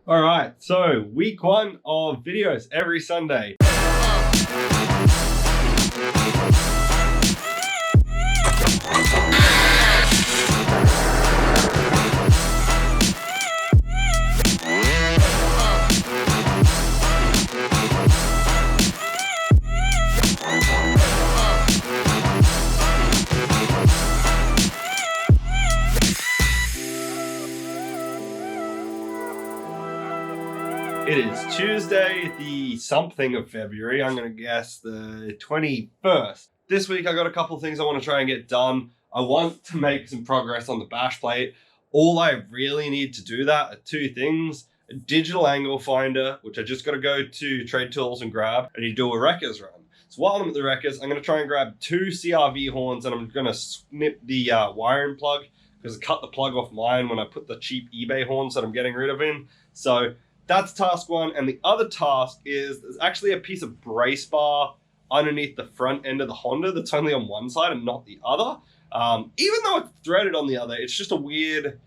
All right, so week 1 of videos every Sunday. It is Tuesday, the something of February. I'm going to guess the 21st. This week I got a couple of things I want to try and get done. I want to make some progress on the bash plate. All I really need to do that are 2 things. A digital angle finder, which I just got to go to Trade Tools and grab. I need to do a wreckers run. So while I'm at the wreckers, I'm going to try and grab 2 CR-V horns and I'm going to snip the wiring plug because I cut the plug off mine when I put the cheap eBay horns that I'm getting rid of in. So that's task 1, and the other task is there's actually a piece of brace bar underneath the front end of the Honda that's only on one side and not the other. Even though it's threaded on the other, it's just a weird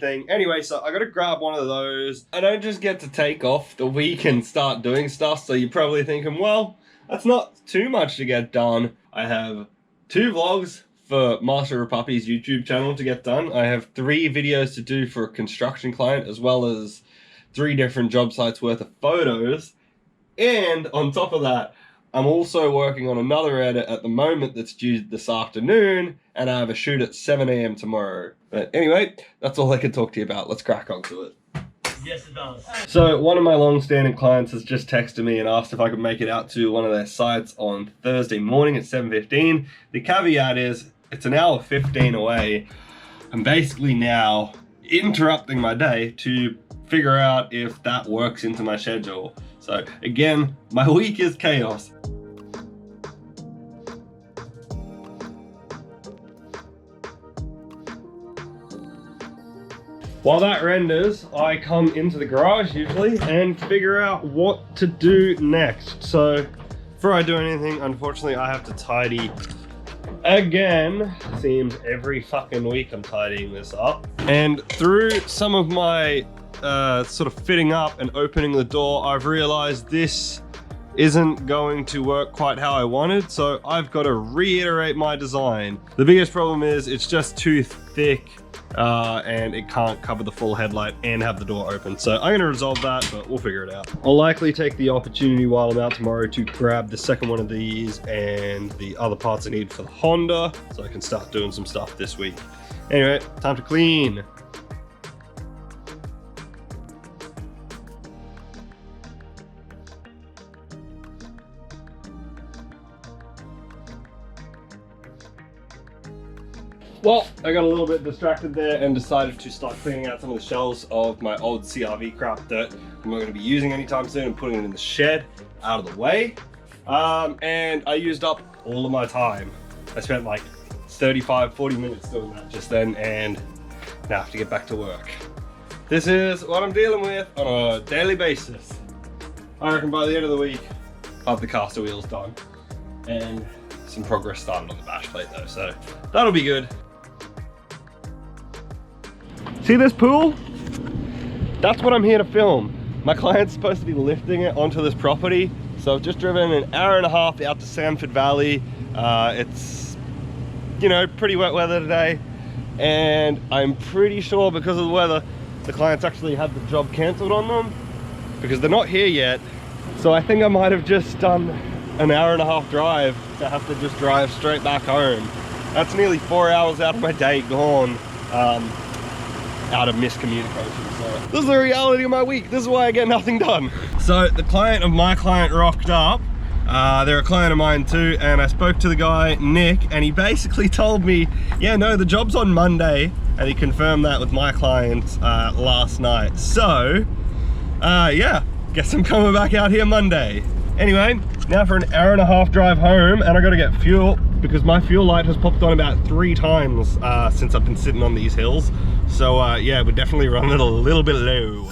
thing. Anyway, so I gotta grab one of those. I don't just get to take off the week and start doing stuff, so you're probably thinking, well, that's not too much to get done. I have 2 vlogs for Master of Puppies YouTube channel to get done. I have 3 videos to do for a construction client, as well as 3 different job sites worth of photos. And on top of that, I'm also working on another edit at the moment that's due this afternoon, and I have a shoot at 7 AM tomorrow. But anyway, that's all I can talk to you about. Let's crack on to it. Yes, it does. So one of my long-standing clients has just texted me and asked if I could make it out to one of their sites on Thursday morning at 7:15. The caveat is it's an hour 15 away. I'm basically now interrupting my day to figure out if that works into my schedule. So again, my week is chaos. While that renders, I come into the garage usually and figure out what to do next. So before I do anything, unfortunately, I have to tidy again. Seems every fucking week I'm tidying this up. And through some of my sort of fitting up and opening the door, I've realized this isn't going to work quite how I wanted, so I've got to reiterate my design. The biggest problem is it's just too thick and it can't cover the full headlight and have the door open. So I'm gonna resolve that, but we'll figure it out. I'll likely take the opportunity while I'm out tomorrow to grab the second one of these and the other parts I need for the Honda, so I can start doing some stuff this week. Anyway, time to clean. Well, I got a little bit distracted there and decided to start cleaning out some of the shelves of my old CR-V crap that I'm not going to be using anytime soon and putting it in the shed out of the way. And I used up all of my time. I spent like 35-40 minutes doing that just then, and now I have to get back to work. This is what I'm dealing with on a daily basis. I reckon by the end of the week, I'll have the caster wheels done and some progress started on the bash plate though, so that'll be good. See this pool? That's what I'm here to film. My client's supposed to be lifting it onto this property, so I've just driven an hour and a half out to Sanford Valley. It's, you know, pretty wet weather today, and I'm pretty sure because of the weather, the clients actually had the job cancelled on them because they're not here yet. So I think I might have just done an hour and a half drive to have to just drive straight back home. That's nearly 4 hours out of my day gone, out of miscommunication. So this is the reality of my week. This is why I get nothing done. So the client of my client rocked up. They're a client of mine too, and I spoke to the guy, Nick, and he basically told me, yeah, no, the job's on Monday, and he confirmed that with my client last night. So, yeah, guess I'm coming back out here Monday. Anyway, now for an hour and a half drive home, and I gotta get fuel because my fuel light has popped on about 3 times since I've been sitting on these hills. So yeah, we're definitely running it a little bit low.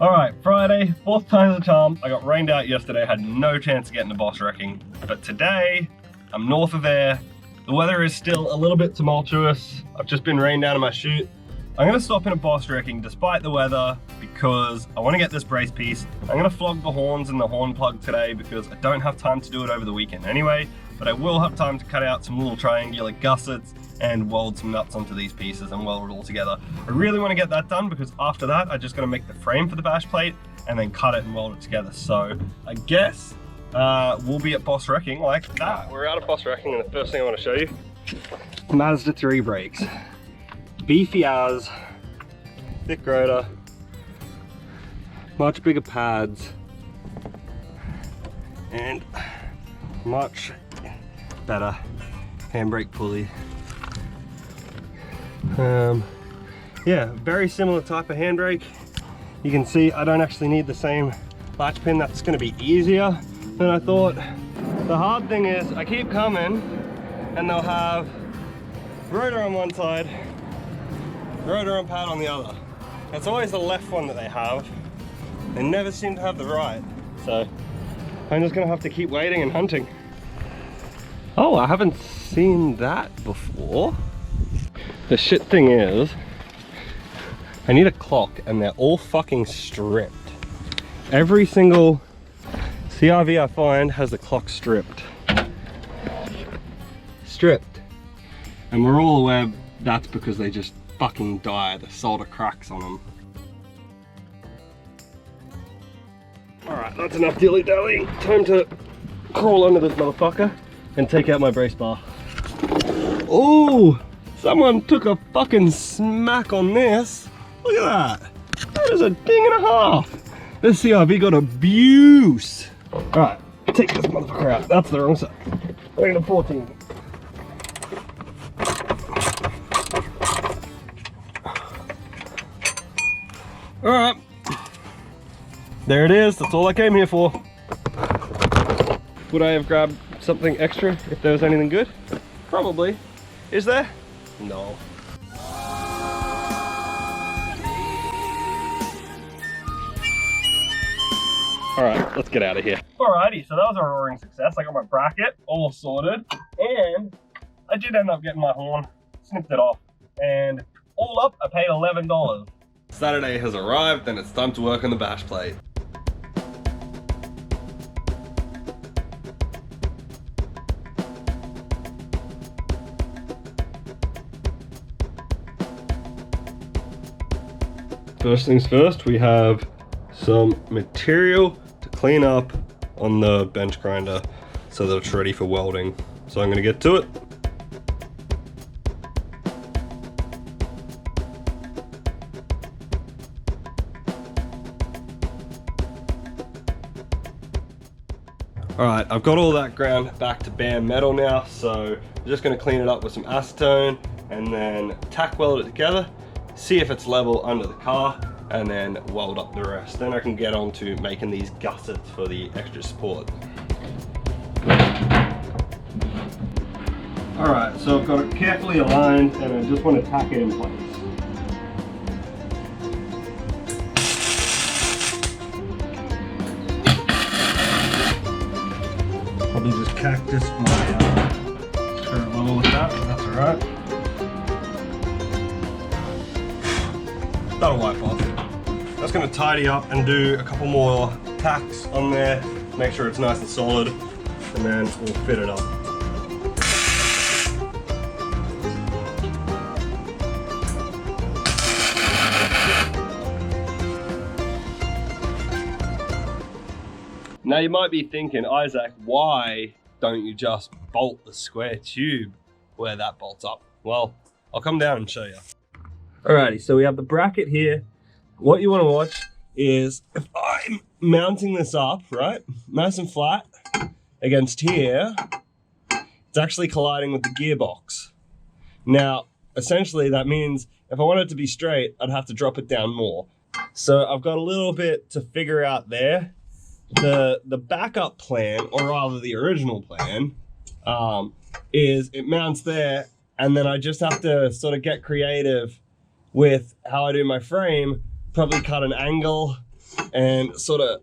All right, Friday Tuesday, 4th time's the charm. I got rained out yesterday, had no chance of getting to boss wrecking. But today, I'm north of there. The weather is still a little bit tumultuous. I've just been rained out of my chute. I'm gonna stop in a boss wrecking despite the weather because I wanna get this brace piece. I'm gonna flog the horns and the horn plug today because I don't have time to do it over the weekend anyway, but I will have time to cut out some little triangular gussets and weld some nuts onto these pieces and weld it all together. I really wanna get that done because after that, I just gotta make the frame for the bash plate and then cut it and weld it together. So I guess we'll be at boss wrecking like that. We're out of boss wrecking and the first thing I wanna show you, Mazda 3 brakes. Beefy as, thick rotor, much bigger pads, and much better handbrake pulley. Yeah, very similar type of handbrake. You can see I don't actually need the same latch pin. That's going to be easier than I thought. The hard thing is I keep coming and they'll have rotor on one side, rotor and pad on the other. It's always the left one that they have. They never seem to have the right. So I'm just gonna have to keep waiting and hunting. Oh, I haven't seen that before. The shit thing is, I need a clock and they're all fucking stripped. Every single CR-V I find has the clock stripped. Stripped. And we're all aware that's because they just fucking die, the solder cracks on them. Alright, that's enough dilly-dally. Time to crawl under this motherfucker and take out my brace bar. Oh, someone took a fucking smack on this. Look at that. That is a ding and a half. This CR-V got abuse. Alright, take this motherfucker out. That's the wrong side. I need a 14. Alright, there it is, that's all I came here for. Would I have grabbed something extra if there was anything good? Probably. Is there? No. Alright, let's get out of here. Alrighty, so that was a roaring success. I got my bracket all sorted, and I did end up getting my horn, snipped it off, and all up, I paid $11. Saturday has arrived and it's time to work on the bash plate. First things first, we have some material to clean up on the bench grinder so that it's ready for welding. So I'm gonna get to it. Alright, I've got all that ground back to bare metal now, so I'm just going to clean it up with some acetone and then tack weld it together, see if it's level under the car, and then weld up the rest. Then I can get on to making these gussets for the extra support. Alright, so I've got it carefully aligned and I just want to tack it in place. Probably just cactus my skirt level with that, but that's alright. That'll wipe off. That's going to tidy up and do a couple more tacks on there, make sure it's nice and solid, and then we'll fit it up. Now you might be thinking, Isaac, why don't you just bolt the square tube where that bolts up? Well, I'll come down and show you. Alrighty, so we have the bracket here. What you want to watch is if I'm mounting this up, right, nice and flat against here, it's actually colliding with the gearbox. Now, essentially that means if I want it to be straight, I'd have to drop it down more. So I've got a little bit to figure out there. The backup plan, or rather the original plan, is it mounts there and then I just have to sort of get creative with how I do my frame, probably cut an angle and sort of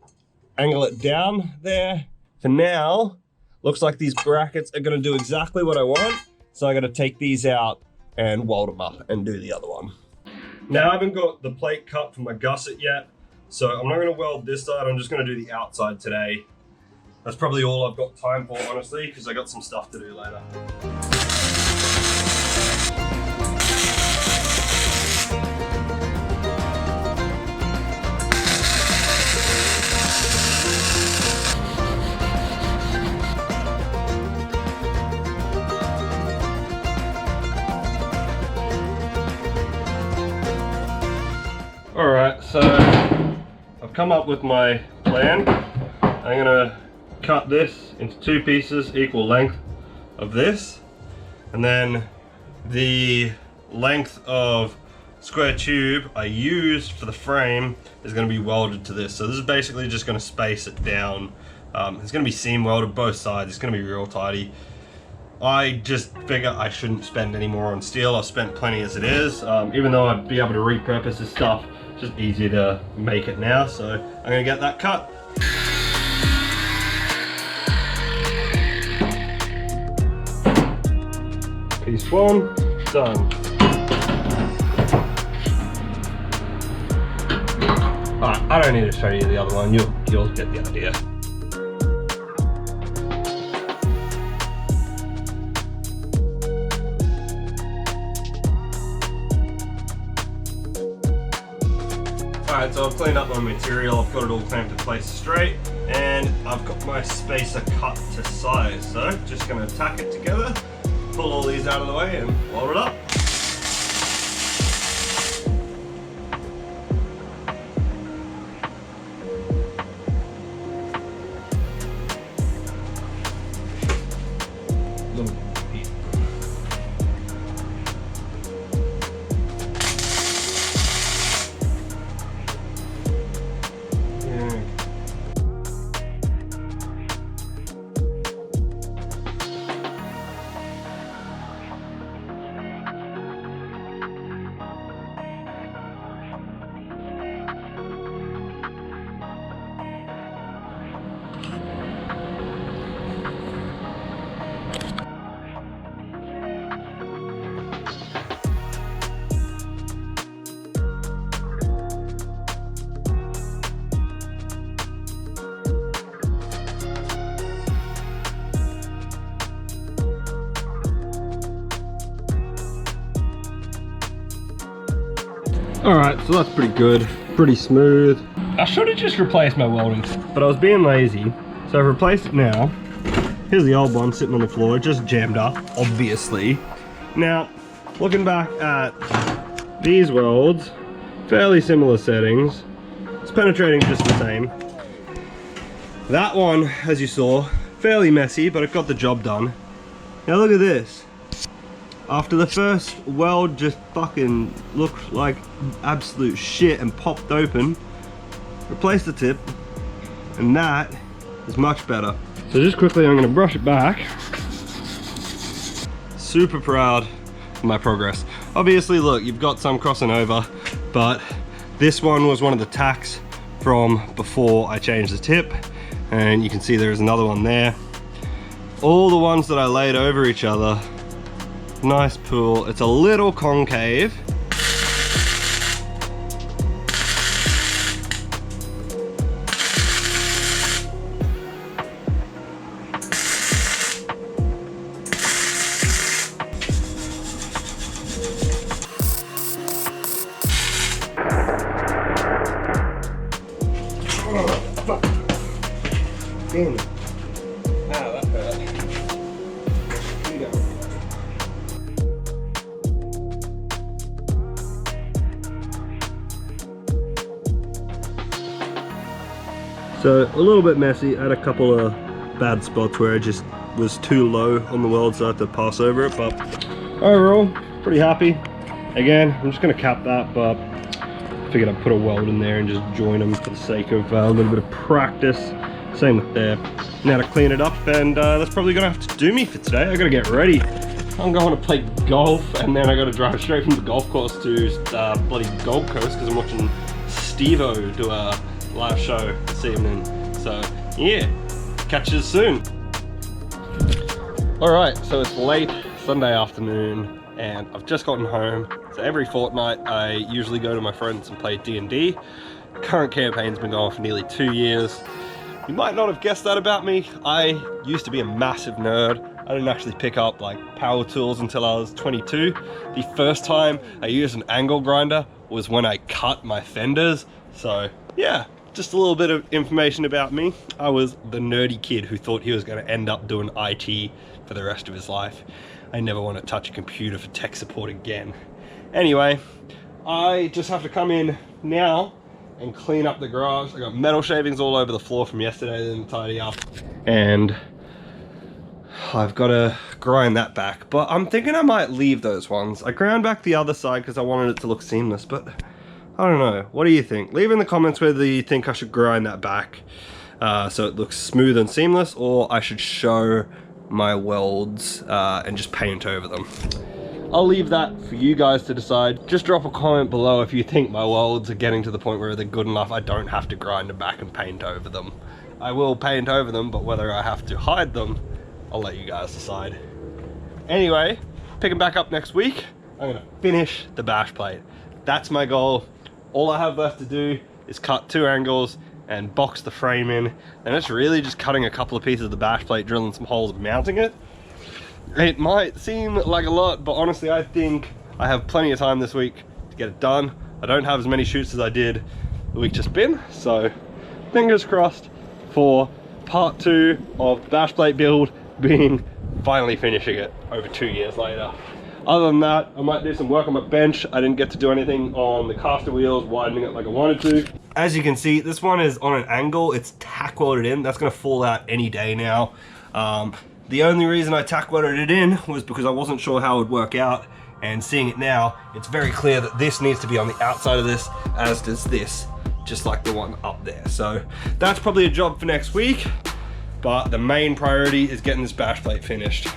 angle it down there. For now, looks like these brackets are gonna do exactly what I want. So I gotta take these out and weld them up and do the other one. Now I haven't got the plate cut for my gusset yet, so I'm not gonna weld this side, I'm just gonna do the outside today. That's probably all I've got time for, honestly, because I got some stuff to do later. All right, so I've come up with my plan. I'm gonna cut this into 2 pieces, equal length of this, and then the length of square tube I used for the frame is gonna be welded to this. So this is basically just gonna space it down. It's gonna be seam welded both sides. It's gonna be real tidy. I just figure I shouldn't spend any more on steel. I've spent plenty as it is. Even though I'd be able to repurpose this stuff, it's just easier to make it now. So I'm gonna get that cut. Piece 1, done. Alright, I don't need to show you the other one, you'll get the idea. Alright, so I've cleaned up my material, I've got it all clamped in place straight, and I've got my spacer cut to size. So just gonna tack it together, pull all these out of the way and weld it up. Alright, so that's pretty good, pretty smooth. I should have just replaced my welding, but I was being lazy, so I've replaced it now. Here's the old one sitting on the floor, just jammed up, obviously. Now, looking back at these welds, fairly similar settings. It's penetrating just the same. That one, as you saw, fairly messy, but it got the job done. Now look at this. After the first weld just fucking looked like absolute shit and popped open, replace the tip, and that is much better. So just quickly, I'm gonna brush it back. Super proud of my progress. Obviously, look, you've got some crossing over, but this one was one of the tacks from before I changed the tip, and you can see there is another one there. All the ones that I laid over each other, nice pool. It's a little concave. Oh, fuck. Damn it. Ow, that hurt. Here you go. So a little bit messy. I had a couple of bad spots where it just was too low on the weld, so I had to pass over it, but overall, pretty happy. Again, I'm just gonna cap that, but I figured I'd put a weld in there and just join them for the sake of a little bit of practice. Same with there. Now to clean it up, and that's probably gonna have to do me for today. I gotta get ready. I'm going to play golf, and then I gotta drive straight from the golf course to bloody Gold Coast, because I'm watching Steve-O do a live show this evening. So yeah, catch you soon. All right, so it's late Sunday afternoon and I've just gotten home. So every fortnight I usually go to my friends and play D&D. The current campaign's been going for nearly 2 years. You might not have guessed that about me. I used to be a massive nerd. I didn't actually pick up like power tools until I was 22. The first time I used an angle grinder was when I cut my fenders. So yeah, just a little bit of information about me. I was the nerdy kid who thought he was going to end up doing IT for the rest of his life. I never want to touch a computer for tech support again. Anyway, I just have to come in now and clean up the garage. I got metal shavings all over the floor from yesterday, didn't tidy up. And I've got to grind that back, but I'm thinking I might leave those ones. I ground back the other side because I wanted it to look seamless, but I don't know. What do you think? Leave in the comments whether you think I should grind that back so it looks smooth and seamless, or I should show my welds and just paint over them. I'll leave that for you guys to decide. Just drop a comment below if you think my welds are getting to the point where they're good enough I don't have to grind them back and paint over them. I will paint over them, but whether I have to hide them, I'll let you guys decide. Anyway, picking back up next week, I'm gonna finish the bash plate. That's my goal. All I have left to do is cut 2 angles and box the frame in. And it's really just cutting a couple of pieces of the bash plate, drilling some holes, and mounting it. It might seem like a lot, but honestly I think I have plenty of time this week to get it done. I don't have as many shoots as I did the week just been, so fingers crossed for part 2 of the bash plate build being finally finishing it over 2 years later. Other than that, I might do some work on my bench. I didn't get to do anything on the caster wheels, widening it like I wanted to. As you can see, this one is on an angle. It's tack welded in. That's gonna fall out any day now. The only reason I tack welded it in was because I wasn't sure how it would work out, and seeing it now, it's very clear that this needs to be on the outside of this, as does this, just like the one up there. So that's probably a job for next week, but the main priority is getting this bash plate finished.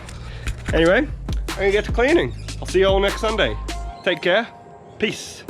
Anyway, I'm gonna get to cleaning. I'll see you all next Sunday. Take care. Peace.